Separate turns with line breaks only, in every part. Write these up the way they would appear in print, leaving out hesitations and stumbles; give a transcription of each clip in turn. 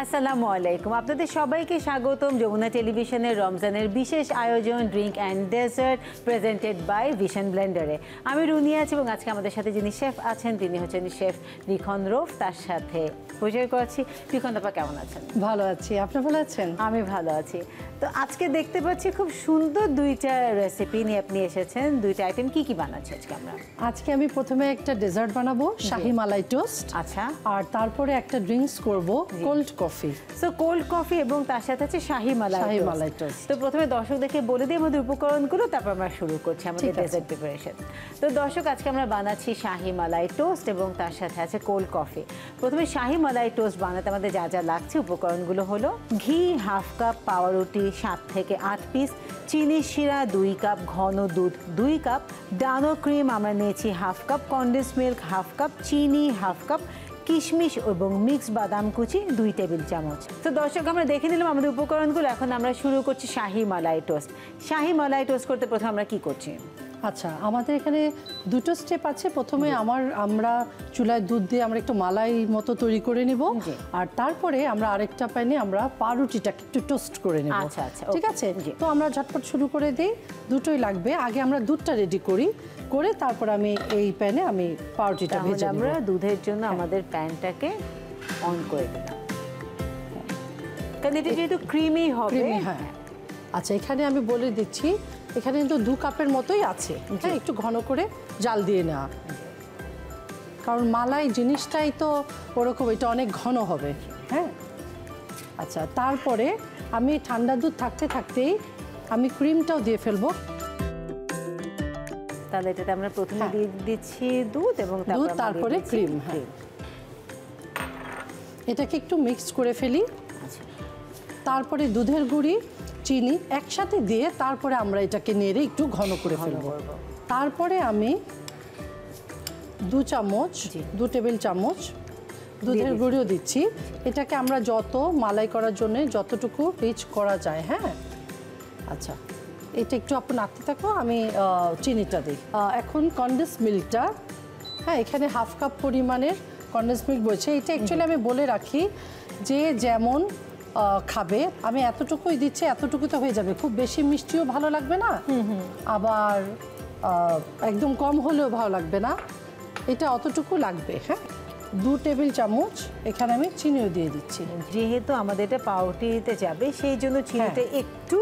আসসালামু আলাইকুম, আপনাদের সবাইকে স্বাগতম যমুনা টেলিভিশনের রমজানের বিশেষ আয়োজন drink and dessert presented by Vision ব্লেন্ডারে। আমি রুনি আছি এবং আজকে আমাদের সাথে যিনি শেফ আছেন তিনি হচ্ছেন শেফ লিখন রৌফ। তার সাথে পরিচয় করাচ্ছি। লিখন আপা কেমন আছেন?
ভালো আছি, আপনি ভালো আছেন?
আমি ভালো আছি। তো আজকে দেখতে পাচ্ছি খুব সুন্দর দুইটা রেসিপি নিয়ে আপনি এসেছেন। দুইটা আইটেম কি কি বানাচ্ছি আজকে আমরা?
আজকে আমি প্রথমে একটা ডেজার্ট বানাবো, শাহি মালাই টোস্ট।
আচ্ছা।
আর তারপরে একটা ড্রিঙ্কস করব, cold coffee.
So cold coffee এবং তার সাথে আছে শাহি মালাই টোস্ট। তো প্রথমে দর্শকদেরকে বলে দিই আমাদের উপকরণগুলো, তারপর আমরা শুরু করছি আমাদের ডেজার্ট প্রিপারেশন। তো দর্শক, আজকে আমরা বানাচ্ছি শাহি মালাই টোস্ট এবং তার সাথে আছে কোল্ড কফি। প্রথমে শাহি মালাই টোস্ট বানাতে আমাদের যা যা লাগছে উপকরণগুলো হলো ঘি হাফ কাপ, পাউরুটি 7 থেকে 8 পিস, চিনি শিরা 2 কাপ, ঘন দুধ 2 কাপ, ডানো ক্রিম আমরা নিয়েছি half cup, condensed milk half cup, চিনি হাফ কাপ, কিশমিশ এবং মিক্স বাদাম কুচি 2 টেবিল চামচ। তো দর্শক, আমরা দেখে নিলাম আমাদের উপকরণগুলো। এখন আমরা শুরু করছি শাহি মালাই টোস্ট। শাহি মালাই টোস্ট করতে প্রথমে আমরা কি করছি?
আচ্ছা, আমাদের এখানে দুটো স্টেপ আছে। প্রথমে আমরা চুলায় দুধ দিয়ে আমরা একটু মালাই মতো তৈরি করে নেব, আর তারপরে আমরা আরেকটা প্যানে আমরা পাউরুটিটাকে একটু টোস্ট করে নেব।
আচ্ছা আচ্ছা,
ঠিক আছে। তো আমরা ঝটপট শুরু করে দিই। দুটোই লাগবে। আগে আমরা দুধটা রেডি করে তারপর আমি এই প্যানে আমি পাউরুটিটা ভেজে নেব।
আমরা দুধের জন্য আমাদের প্যানটাকে অন করে দিলাম, কারণ এটা যেহেতু ক্রিমি হবে।
হ্যাঁ। আচ্ছা, এখানে আমি বলে দিচ্ছি, এখানে কিন্তু 2 কাপের মতোই আছে। হ্যাঁ, একটু ঘন করে জাল দিয়ে নেওয়া, কারণ মালাই জিনিসটাই তো ওরকম, এটা অনেক ঘন হবে। হ্যাঁ। আচ্ছা, তারপরে আমি ঠান্ডা দুধ থাকতে থাকতেই আমি ক্রিমটাও দিয়ে ফেলবো।
তাহলে এটাতে আমরা প্রথমে দিয়ে দিচ্ছি দুধ এবং
তারপরে ক্রিম। হ্যাঁ, এটাকে একটু মিক্স করে ফেলি।
আচ্ছা।
তারপরে দুধের গুঁড়ি, চিনি একসাথে দিয়ে তারপরে আমরা এটাকে নেড়ে একটু ঘন করে ফেলবো। তারপরে আমি 2 টেবিল চামচ দুধের গুঁড়িও দিচ্ছি। এটাকে আমরা যত মালাই করার জন্য যতটুকু রিচ করা যায়। হ্যাঁ। আচ্ছা, এটা একটু আপনি নাড়তে থাকো, আমি চিনিটা দিই। এখন কনডেন্স মিল্কটা, হ্যাঁ, এখানে হাফ কাপ পরিমাণের কনডেন্স মিল্ক বলছে। এটা অ্যাকচুয়ালি আমি বলে রাখি যে যেমন খাবে, আমি এতটুকুই দিচ্ছি, এতটুকুতে হয়ে যাবে। খুব বেশি মিষ্টিও ভালো লাগবে না, আবার একদম কম হলেও ভালো লাগবে না, এটা অতটুকু লাগবে। হ্যাঁ, 2 টেবিল চামচ এখানে আমি চিনিও দিয়ে দিচ্ছি।
যেহেতু আমাদের এটা পাউরুটিতে যাবে সেই জন্য চিনিটা একটু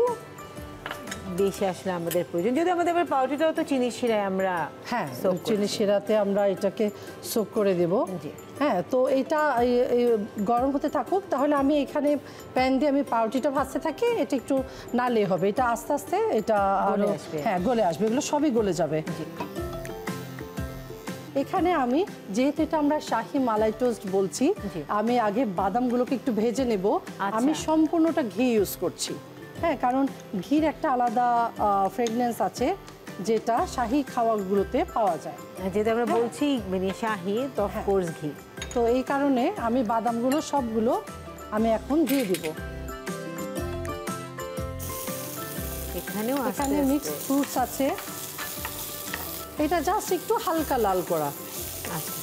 বেশি আসলে আমাদের প্রয়োজন। যদি আমাদের আবার পাউরুটিটাও তো চিনি শিরায় আমরা,
হ্যাঁ, চিনি শিরাতে আমরা এটাকে সোক করে দেব। হ্যাঁ, তো এটা গরম হতে থাকুক। তাহলে আমি এখানে প্যান দিয়ে আমি পাউরুটিটা ভাজতে থাকি। এটা একটু নাড়লে হবে, এটা আস্তে আস্তে এটা হ্যাঁ গলে আসবে, এগুলো সবই গলে যাবে। এখানে আমি যেহেতু এটা আমরা শাহি মালাই টোস্ট বলছি, আমি আগে বাদামগুলোকে একটু ভেজে নেব। আমি সম্পূর্ণটা ঘি ইউজ করছি। হ্যাঁ, কারণ ঘির একটা আলাদা ফ্রেগনেন্স আছে যেটা শাহি খাওয়াগুলোতে পাওয়া যায়।
যেটা আমরা বলছি মানে শাহি, তো অফ কোর্স ঘি।
তো এই কারণে আমি বাদামগুলো সবগুলো আমি এখন দিয়ে দিব। এখানে মিক্সড ফ্রুটস আছে, এটা জাস্ট একটু হালকা লাল করা।
আচ্ছা,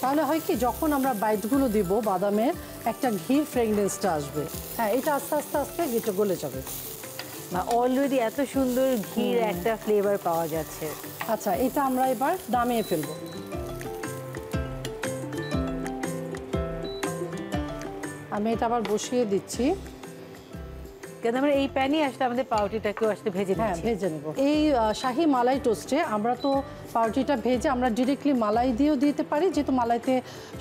তাহলে হয় কি, যখন আমরা বাইটগুলো দিব বাদামের একটা ঘির ফ্রেগনেন্সটা আসবে। হ্যাঁ, এটা আস্তে আস্তে আস্তে ঘিটা গলে যাবে।
অলরেডি এত সুন্দর ঘির একটা ফ্লেভার পাওয়া যাচ্ছে।
আচ্ছা, এটা আমরা এবার নামিয়ে ফেলবো। আমি এটা আবার বসিয়ে দিচ্ছি,
কেন আমরা এই প্যানে আসলে আমাদের পাউরুটিটাকেও আসলে ভেজে নিচ্ছি।
হ্যাঁ, ভেজে নেব। এই শাহি মালাই টোস্টে আমরা তো পাউরুটিটা ভেজে আমরা ডিরেক্টলি মালাই দিয়েও দিতে পারি, যেহেতু মালাইতে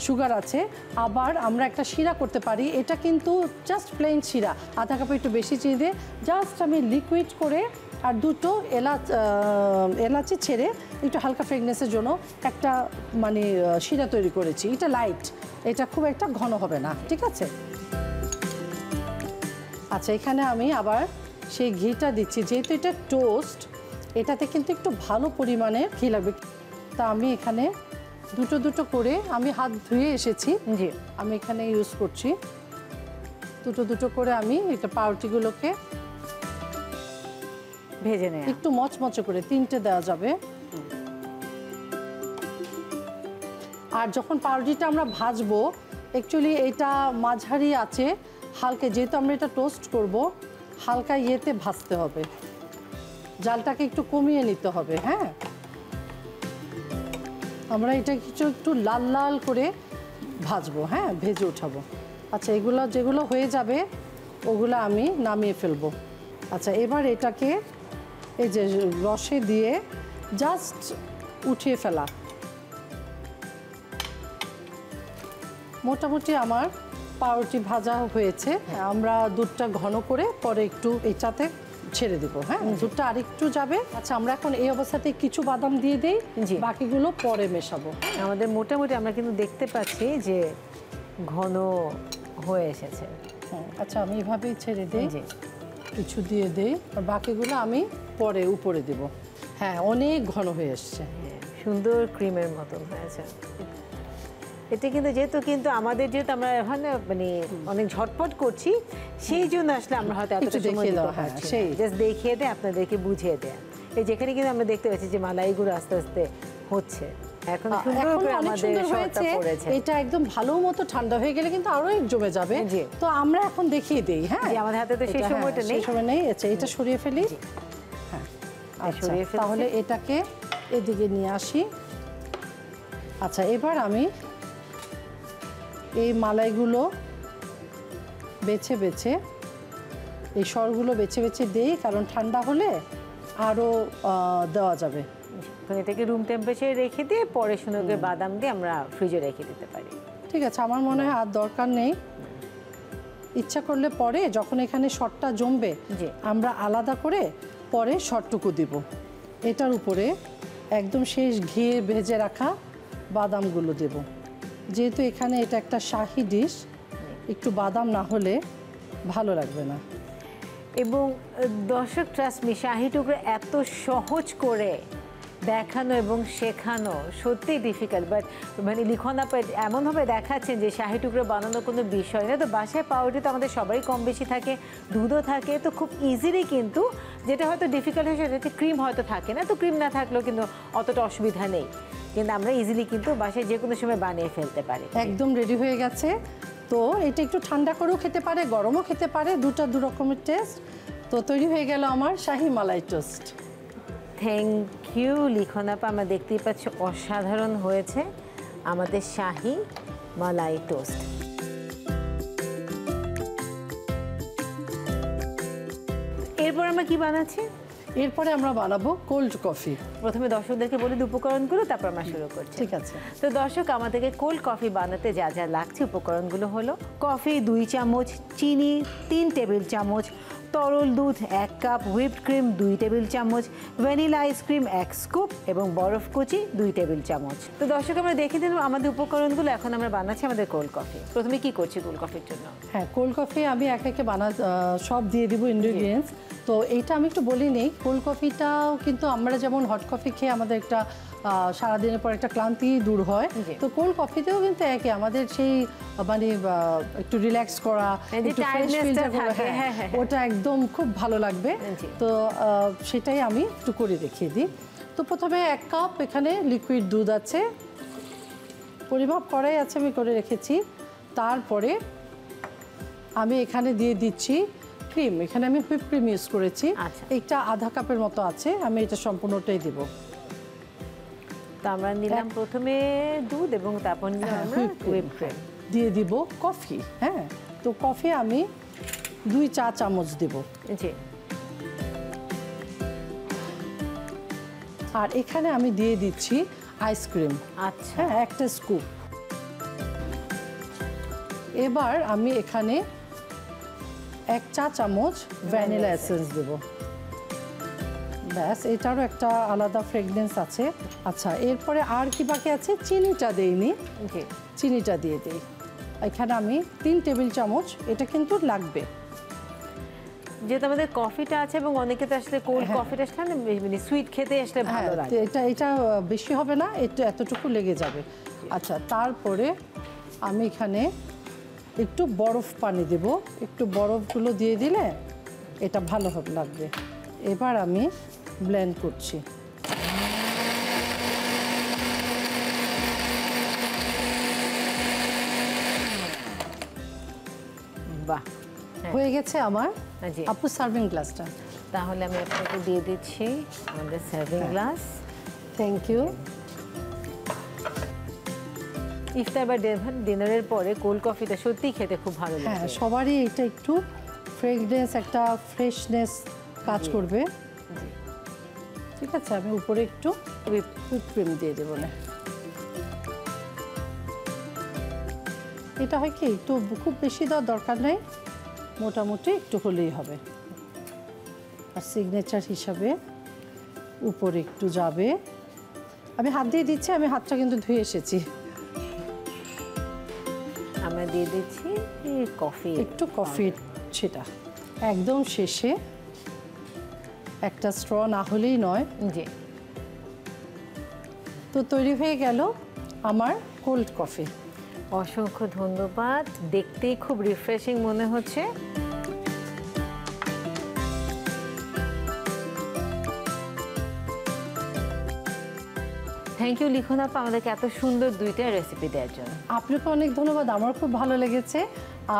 সুগার আছে। আবার আমরা একটা শিরা করতে পারি, এটা কিন্তু জাস্ট প্লেন শিরা, আধা কাপে একটু বেশি চিনি দিয়ে জাস্ট আমি লিকুইড করে আর 2টো এলাচি ছেড়ে একটু হালকা ফ্রেগনেন্সের জন্য একটা মানে শিরা তৈরি করেছি। এটা লাইট, এটা খুব একটা ঘন হবে না। ঠিক আছে। আচ্ছা, এখানে আমি আবার সেই ঘিটা দিচ্ছি। যেহেতু এটা টোস্ট, এটাতে কিন্তু একটু ভালো পরিমাণে ঘি লাগবে। তা আমি এখানে দুটো করে, আমি হাত ধুয়ে এসেছি, আমি এখানে ইউজ করছি। দুটো করে আমি এটা পাউরুটিগুলোকে
ভেজে নেয়
একটু মচমচে করে 3টে দেওয়া যাবে। আর যখন পাউরুটিটা আমরা ভাজবো অ্যাকচুয়ালি এটা মাঝারি আছে হালকা, যেহেতু আমরা এটা টোস্ট করব হালকা ইয়েতে ভাজতে হবে, জালটাকে একটু কমিয়ে নিতে হবে। হ্যাঁ, আমরা এটা কিছু একটু লাল লাল করে ভাজবো, হ্যাঁ ভেজে উঠাবো। আচ্ছা, এগুলো যেগুলো হয়ে যাবে ওগুলো আমি নামিয়ে ফেলবো। আচ্ছা, এবার এটাকে এই যে রসে দিয়ে জাস্ট উঠিয়ে ফেলা। মোটামুটি আমার পাউরুটি ভাজা হয়েছে। আমরা দুধটা ঘন করে পরে একটু এটাতে ছেড়ে দেব। হ্যাঁ, দুধটা আরেকটু যাবে। আচ্ছা, আমরা এখন এই অবস্থাতে কিছু বাদাম দিয়ে দেই, বাকিগুলো পরে মেশাবো।
আমাদের মোটামুটি আমরা কিন্তু দেখতে পাচ্ছি যে ঘন হয়ে এসেছে।
আচ্ছা, আমি এভাবেই ছেড়ে দিই, কিছু দিয়ে দেই, আর বাকিগুলো আমি পরে উপরে দেব। হ্যাঁ, অনেক ঘন হয়ে এসছে,
সুন্দর ক্রিমের মতন হয়েছে। এটা কিন্তু যেহেতু আমাদের আমরা এখন মানে অনেক ঝটপট করছি, সেই জন্য আসলে আমরা হয়তো এতটা সময় দিতে পারছি না। জাস্ট দেখিয়ে দেয়, আপনাদেরকে বুঝিয়ে দেয়। এই যেখানে কিন্তু আমরা দেখতে পাচ্ছি যে মালাইগুলো আস্তে আস্তে হচ্ছে। এখন সুন্দর করে আমাদের শর্টটা পড়েছে।
এটা একদম ভালো মতো ঠান্ডা হয়ে গেলে কিন্তু আরো জমে যাবে। তো আমরা এখন দেখিয়ে দেই। হ্যাঁ,
আমাদের হাতে তো সেই সময়টা নেই,
সেই সময় নেই। আচ্ছা, এটা সরিয়ে ফেলি। হ্যাঁ, আচ্ছা, তাহলে এটাকে এদিকে নিয়ে আসি। আচ্ছা, এবার আমি এই মালাইগুলো বেছে বেছে, এই সরগুলো বেছে বেছে দিই, কারণ ঠান্ডা হলে আরও দেওয়া যাবে।
এটাকে রুম টেম্পারেচারে রেখে দিয়ে পরে সুন্দর করে বাদাম দিয়ে আমরা ফ্রিজে রেখে দিতে পারি।
ঠিক আছে, আমার মনে হয় আর দরকার নেই। ইচ্ছা করলে পরে যখন এখানে শটটা জমবে আমরা আলাদা করে পরে শটটুকু দিব। এটার উপরে একদম শেষ ঘি ভেজে রাখা বাদামগুলো দেব। যেহেতু এখানে এটা একটা শাহি ডিশ, একটু বাদাম না হলে ভালো লাগবে না।
এবং দর্শক, ট্রাস্ট মি, শাহি টুকরো এত সহজ করে দেখানো এবং শেখানো সত্যিই ডিফিকাল্ট, বাট মানে লিখন আপা এমনভাবে দেখাচ্ছেন যে শাহি টুকরো বানানো কোনো বিষয় না। তো বাসায় পাউরুটি তো আমাদের সবারই কম বেশি থাকে, দুধও থাকে, তো খুব ইজিলি কিন্তু, যেটা হয়তো ডিফিকাল্ট হয় সেটা হচ্ছে ক্রিম হয়তো থাকে না, তো ক্রিম না থাকলেও কিন্তু অতটা অসুবিধা নেই, কিন্তু আমরা ইজিলি কিন্তু বাসায় যে কোনো সময় বানিয়ে ফেলতে পারি।
একদম রেডি হয়ে গেছে। তো এটা একটু ঠান্ডা করেও খেতে পারে, গরমও খেতে পারে, দুটো দু রকমের টেস্ট। তো তৈরি হয়ে গেল আমার শাহি মালাই টোস্ট।
থ্যাংক ইউ লিখন আপা, আমরা দেখতেই পাচ্ছি অসাধারণ হয়েছে আমাদের শাহি মালাই টোস্ট। এরপর আমরা কি বানাচ্ছি?
এরপরে আমরা বানাবো কোল্ড কফি।
প্রথমে দর্শকদেরকে বলি উপকরণগুলো, তারপর আমরা শুরু করছি।
ঠিক আছে।
তো দর্শক, আমাদেরকে কোল্ড কফি বানাতে যা যা লাগছে উপকরণগুলো হলো: কফি 2 চামচ, চিনি 3 টেবিল চামচ, তরল দুধ 1 কাপ, হুইপড ক্রিম 2 টেবিল চামচ, ভ্যানিলা আইসক্রিম 1 স্কুপ এবং বরফ কুচি 2 টেবিল চামচ। তো দর্শক, আমরা দেখে দিলাম আমাদের উপকরণগুলো। এখন আমরা বানাচ্ছি আমাদের কোল্ড কফি। প্রথমে কি করছি কোল্ড কফির জন্য?
হ্যাঁ, কোল্ড কফি আমি একে সব দিয়ে দিব ইনগ্রিডিয়েন্টস। তো এইটা আমি একটু বলি নেই, কোল্ড কফিটাও কিন্তু আমরা যেমন হট কফি খেয়ে আমাদের একটা সারাদিনের পর একটা ক্লান্তি দূর হয়, তো কোল্ড কফিতেও কিন্তু একে আমাদের সেই মানে একটু রিল্যাক্স করা, একটু ফ্রেশ ফিলটা করা, ওটা একদম খুব ভালো লাগবে। তো সেটাই আমি একটু করে দেখিয়ে দিই। তো প্রথমে 1 কাপ এখানে লিকুইড দুধ আছে, পরিমাপ করাই আছে, আমি করে রেখেছি। তারপরে আমি এখানে দিয়ে দিচ্ছি ক্রিম। এখানে আমি হুইপ ক্রিম ইউজ করেছি, একটা আধা কাপের মতো আছে, আমি এটা সম্পূর্ণটাই দিব।
তো আমরা নিলাম প্রথমে দুধ এবং তারপর আমরা হুইপ ক্রিম
দিয়ে দিব কফি। হ্যাঁ, তো কফি আমি 2 চা চামচ দেব।
জি।
আর এখানে আমি দিয়ে দিচ্ছি আইসক্রিম।
আচ্ছা,
হ্যাঁ, 1 স্কুপ। এবার আমি এখানে 1 চা চামচ ভ্যানিলা এসেন্স দেব। ব্যাস, এটারও একটা আলাদা ফ্রেগনেন্স আছে। আচ্ছা, এরপরে আর কি বাকি আছে? চিনিটা দেইনি, চিনিটা দিয়ে দিই। এখানে আমি 3 টেবিল চামচ, এটা কিন্তু লাগবে
যেহেতু আমাদের কফিটা আছে, এবং অনেকে তো আসলে কোল্ড কফিটা মানে সুইট খেতে আসলে ভালো লাগে।
এটা বেশি হবে না, এটা এতটুকু লেগে যাবে। আচ্ছা, তারপরে আমি এখানে একটু বরফ পানি দেব। একটু বরফগুলো দিয়ে দিলে এটা ভালো লাগবে। এবার আমি ব্লেন্ড করছি।
বাহ,
হয়ে গেছে আমার।
জি।
আপু সার্ভিং গ্লাসটা।
তাহলে আমি আপনাকে দিয়ে দিচ্ছি আমাদের সার্ভিং গ্লাস।
Thank you.
ইফতার বা ডিনারের পরে কোল্ড কফিটা সত্যিই খেতে খুব ভালো
হ্যাঁ,
লাগে।
সবারই এটা একটু ফ্রেগনেন্স, একটা ফ্রেশনেস কাজ করবে। ঠিক আছে, আমি উপরে একটু হুইপ ক্রিম দিয়ে দেবো না। এটা হয় কি, একটু খুব বেশি দেওয়ার দরকার নেই, মোটামুটি একটু হলেই হবে। আর সিগনেচার হিসাবে উপরে একটু যাবে। আমি হাত দিয়ে দিচ্ছি, আমি হাতটা কিন্তু ধুয়ে এসেছি।
আমরা দিয়ে দিচ্ছি কফি,
একটু কফি, সেটা একদম শেষে, একটা স্ট্র না হলেই নয়।
জি।
তো তৈরি হয়ে গেল আমার কোল্ড কফি।
অসংখ্য ধন্যবাদ, দেখতেই খুব রিফ্রেশিং মনে হচ্ছে। থ্যাংক ইউ লিখন আপা, আমাদেরকে এত সুন্দর দুইটা রেসিপি দেওয়ার জন্য।
আপনাকে অনেক ধন্যবাদ, আমার খুব ভালো লেগেছে।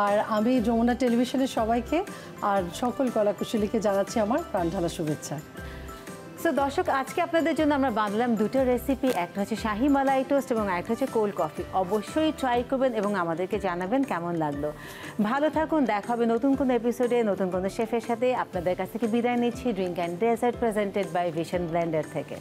আর আমি যমুনা টেলিভিশনের সবাইকে আর সকল কলাকুশলীকে জানাচ্ছি আমার প্রাণঢালা শুভেচ্ছা।
সো দর্শক, আজকে আপনাদের জন্য আমরা বানালাম দুটো রেসিপি, একটা হচ্ছে শাহি মালাই টোস্ট এবং একটা হচ্ছে কোল্ড কফি। অবশ্যই ট্রাই করবেন এবং আমাদেরকে জানাবেন কেমন লাগলো। ভালো থাকুন, দেখা হবে নতুন কোনো এপিসোডে নতুন কোনো শেফের সাথে। আপনাদের কাছ থেকে বিদায় নিচ্ছি drink and dessert presented by Vision blender থেকে।